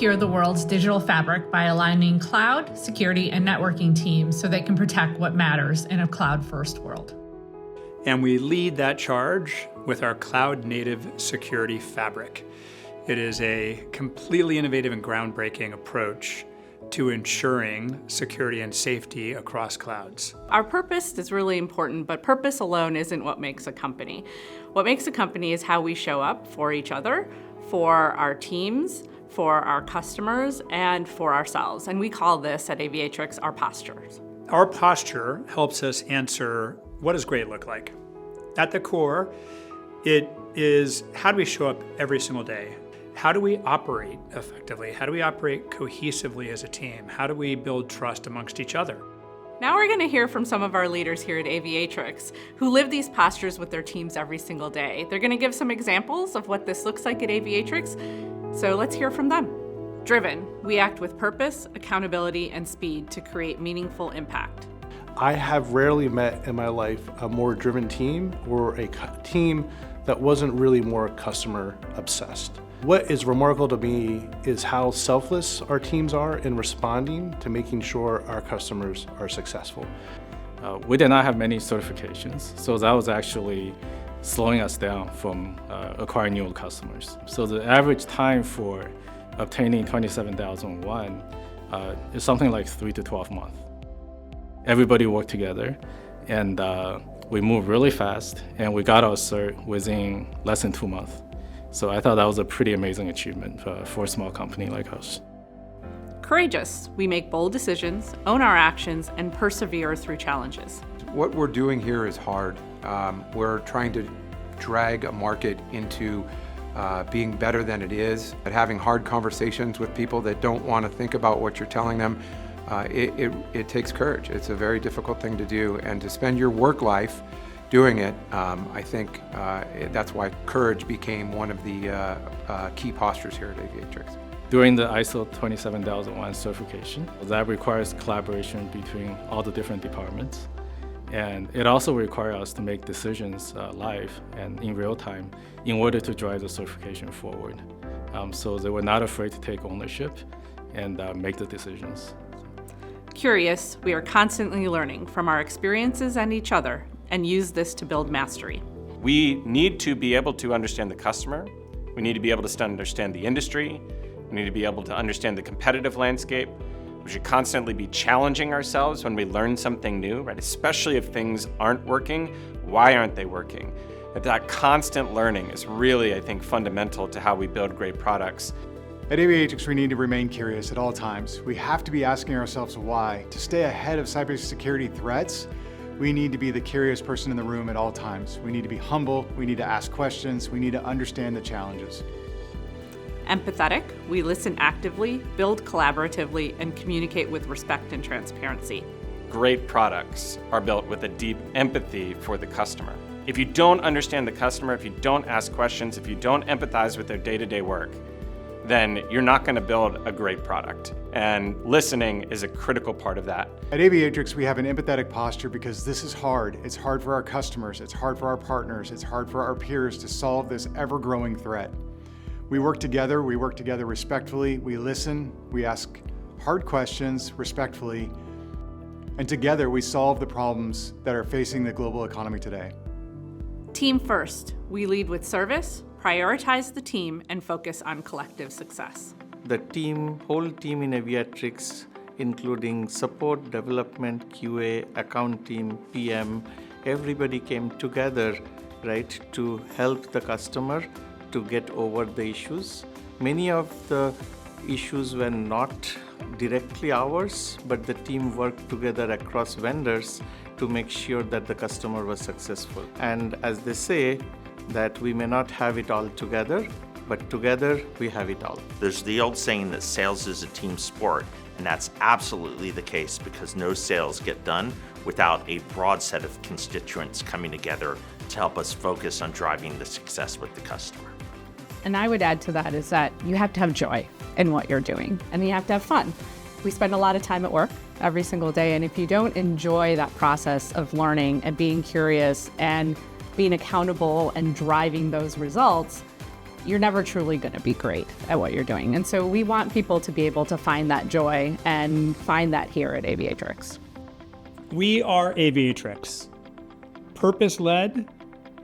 secure the world's digital fabric by aligning cloud, security, and networking teams so they can protect what matters in a cloud-first world. And we lead that charge with our cloud-native security fabric. It is a completely innovative and groundbreaking approach to ensuring security and safety across clouds. Our purpose is really important, but purpose alone isn't what makes a company. What makes a company is how we show up for each other, for our teams, for our customers, and for ourselves. And we call this at Aviatrix our postures. Our posture helps us answer, what does great look like? At the core, it is how do we show up every single day? How do we operate effectively? How do we operate cohesively as a team? How do we build trust amongst each other? Now we're going to hear from some of our leaders here at Aviatrix who live these postures with their teams every single day. They're going to give some examples of what this looks like at Aviatrix, so let's hear from them. Driven, we act with purpose, accountability, and speed to create meaningful impact. I have rarely met in my life a more driven team or a team that wasn't really more customer obsessed. What is remarkable to me is how selfless our teams are in responding to making sure our customers are successful. We did not have many certifications, so that was actually slowing us down from acquiring new customers. So the average time for obtaining 27001 is something like 3 to 12 months. Everybody worked together, and we moved really fast, and we got our cert within less than 2 months. So I thought that was a pretty amazing achievement for a small company like us. Courageous, we make bold decisions, own our actions, and persevere through challenges. What we're doing here is hard. We're trying to drag a market into being better than it is, and having hard conversations with people that don't want to think about what you're telling them. It takes courage. It's a very difficult thing to do, and to spend your work life doing it, I think that's why courage became one of the key postures here at Aviatrix. During the ISO 27001 certification, that requires collaboration between all the different departments. And it also requires us to make decisions live and in real time in order to drive the certification forward. So they were not afraid to take ownership and make the decisions. Curious, we are constantly learning from our experiences and each other, and use this to build mastery. We need to be able to understand the customer. We need to be able to understand the industry. We need to be able to understand the competitive landscape. We should constantly be challenging ourselves when we learn something new, right? Especially if things aren't working. Why aren't they working? That constant learning is really, I think, fundamental to how we build great products. At Aviatrix, we need to remain curious at all times. We have to be asking ourselves why. To stay ahead of cybersecurity threats, we need to be the curious person in the room at all times. We need to be humble, we need to ask questions, we need to understand the challenges. Empathetic, we listen actively, build collaboratively, and communicate with respect and transparency. Great products are built with a deep empathy for the customer. If you don't understand the customer, if you don't ask questions, if you don't empathize with their day-to-day work, then you're not going to build a great product. And listening is a critical part of that. At Aviatrix, we have an empathetic posture because this is hard. It's hard for our customers, it's hard for our partners, it's hard for our peers to solve this ever-growing threat. We work together respectfully, we listen, we ask hard questions respectfully, and together we solve the problems that are facing the global economy today. Team first, we lead with service, prioritize the team, and focus on collective success. The whole team in Aviatrix, including support, development, QA, account team, PM, everybody came together, right, to help the customer to get over the issues. Many of the issues were not directly ours, but the team worked together across vendors to make sure that the customer was successful. And as they say, that we may not have it all together, but together we have it all. There's the old saying that sales is a team sport, and that's absolutely the case because no sales get done without a broad set of constituents coming together to help us focus on driving the success with the customer. And I would add to that is that you have to have joy in what you're doing, and you have to have fun. We spend a lot of time at work every single day, and if you don't enjoy that process of learning and being curious and being accountable and driving those results, you're never truly going to be great at what you're doing. And so we want people to be able to find that joy and find that here at Aviatrix. We are Aviatrix. Purpose-led,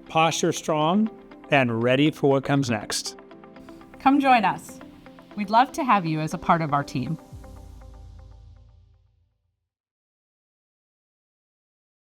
posture strong, and ready for what comes next. Come join us. We'd love to have you as a part of our team.